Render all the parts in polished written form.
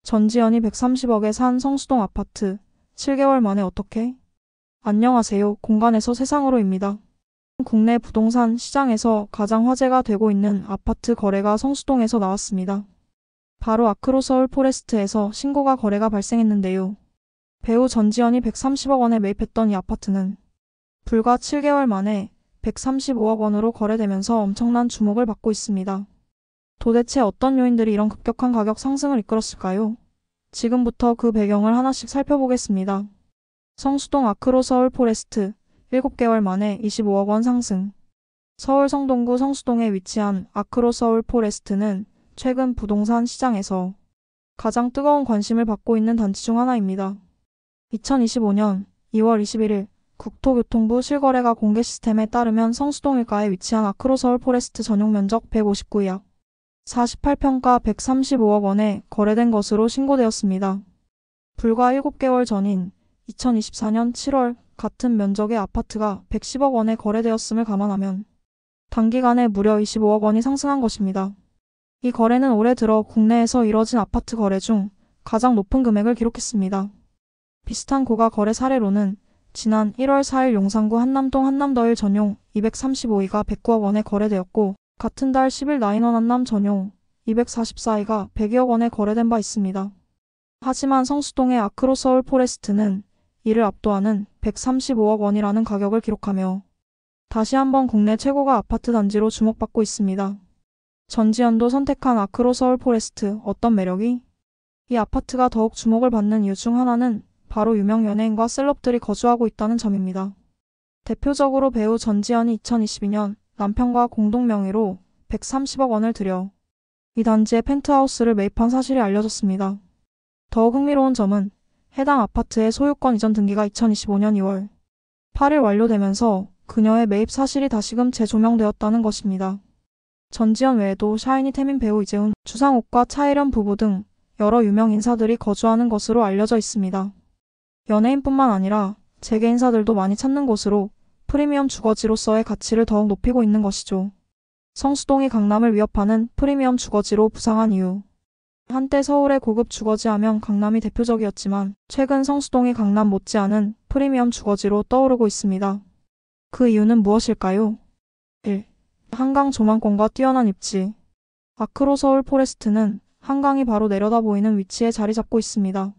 전지현이 130억에 산 성수동 아파트. 7개월 만에 어떻게? 안녕하세요. 공간에서 세상으로입니다. 국내 부동산 시장에서 가장 화제가 되고 있는 아파트 거래가 성수동에서 나왔습니다. 바로 아크로 서울 포레스트에서 신고가 거래가 발생했는데요. 배우 전지현이 130억 원에 매입했던 이 아파트는 불과 7개월 만에 135억 원으로 거래되면서 엄청난 주목을 받고 있습니다. 도대체 어떤 요인들이 이런 급격한 가격 상승을 이끌었을까요? 지금부터 그 배경을 하나씩 살펴보겠습니다. 성수동 아크로 서울 포레스트 7개월 만에 25억 원 상승. 서울 성동구 성수동에 위치한 아크로 서울 포레스트는 최근 부동산 시장에서 가장 뜨거운 관심을 받고 있는 단지 중 하나입니다. 2025년 2월 21일 국토교통부 실거래가 공개 시스템에 따르면 성수동 일가에 위치한 아크로 서울 포레스트 전용 면적 159약 48평가 135억 원에 거래된 것으로 신고되었습니다. 불과 7개월 전인 2024년 7월 같은 면적의 아파트가 110억 원에 거래되었음을 감안하면 단기간에 무려 25억 원이 상승한 것입니다. 이 거래는 올해 들어 국내에서 이뤄진 아파트 거래 중 가장 높은 금액을 기록했습니다. 비슷한 고가 거래 사례로는 지난 1월 4일 용산구 한남동 한남더일 전용 235이가 109억 원에 거래되었고 같은 달 10일 나인원 한남 전용 244이가 102억 원에 거래된 바 있습니다. 하지만 성수동의 아크로 서울 포레스트는 이를 압도하는 135억 원이라는 가격을 기록하며 다시 한번 국내 최고가 아파트 단지로 주목받고 있습니다. 전지현도 선택한 아크로 서울 포레스트 어떤 매력이? 이 아파트가 더욱 주목을 받는 이유 중 하나는 바로 유명 연예인과 셀럽들이 거주하고 있다는 점입니다. 대표적으로 배우 전지현이 2022년 남편과 공동 명의로 130억 원을 들여 이 단지의 펜트하우스를 매입한 사실이 알려졌습니다. 더욱 흥미로운 점은 해당 아파트의 소유권 이전 등기가 2025년 2월 8일 완료되면서 그녀의 매입 사실이 다시금 재조명되었다는 것입니다. 전지현 외에도 샤이니 태민 배우 이재훈, 주상욱과 차혜련 부부 등 여러 유명 인사들이 거주하는 것으로 알려져 있습니다. 연예인뿐만 아니라 재계 인사들도 많이 찾는 곳으로 프리미엄 주거지로서의 가치를 더욱 높이고 있는 것이죠. 성수동이 강남을 위협하는 프리미엄 주거지로 부상한 이유. 한때 서울의 고급 주거지 하면 강남이 대표적이었지만 최근 성수동이 강남 못지않은 프리미엄 주거지로 떠오르고 있습니다. 그 이유는 무엇일까요? 1. 한강 조망권과 뛰어난 입지. 아크로 서울 포레스트는 한강이 바로 내려다 보이는 위치에 자리 잡고 있습니다.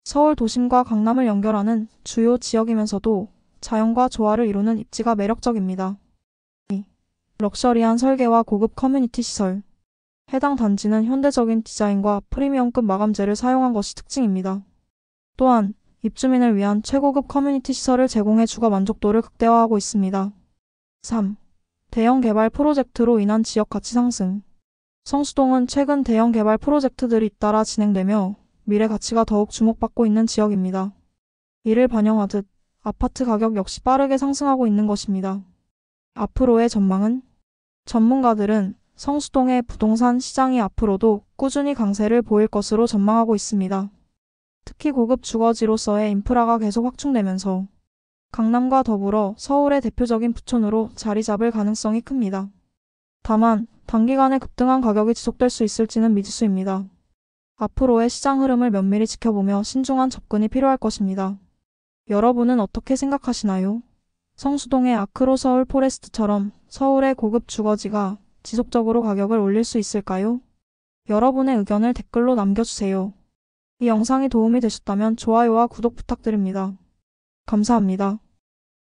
서울 도심과 강남을 연결하는 주요 지역이면서도 자연과 조화를 이루는 입지가 매력적입니다. 2. 럭셔리한 설계와 고급 커뮤니티 시설. 해당 단지는 현대적인 디자인과 프리미엄급 마감재를 사용한 것이 특징입니다. 또한 입주민을 위한 최고급 커뮤니티 시설을 제공해 주거 만족도를 극대화하고 있습니다. 3. 대형 개발 프로젝트로 인한 지역 가치 상승. 성수동은 최근 대형 개발 프로젝트들이 잇따라 진행되며 미래 가치가 더욱 주목받고 있는 지역입니다. 이를 반영하듯 아파트 가격 역시 빠르게 상승하고 있는 것입니다. 앞으로의 전망은? 전문가들은 성수동의 부동산 시장이 앞으로도 꾸준히 강세를 보일 것으로 전망하고 있습니다. 특히 고급 주거지로서의 인프라가 계속 확충되면서 강남과 더불어 서울의 대표적인 부촌으로 자리 잡을 가능성이 큽니다. 다만 단기간에 급등한 가격이 지속될 수 있을지는 미지수입니다. 앞으로의 시장 흐름을 면밀히 지켜보며 신중한 접근이 필요할 것입니다. 여러분은 어떻게 생각하시나요? 성수동의 아크로 서울 포레스트처럼 서울의 고급 주거지가 지속적으로 가격을 올릴 수 있을까요? 여러분의 의견을 댓글로 남겨주세요. 이 영상이 도움이 되셨다면 좋아요와 구독 부탁드립니다. 감사합니다.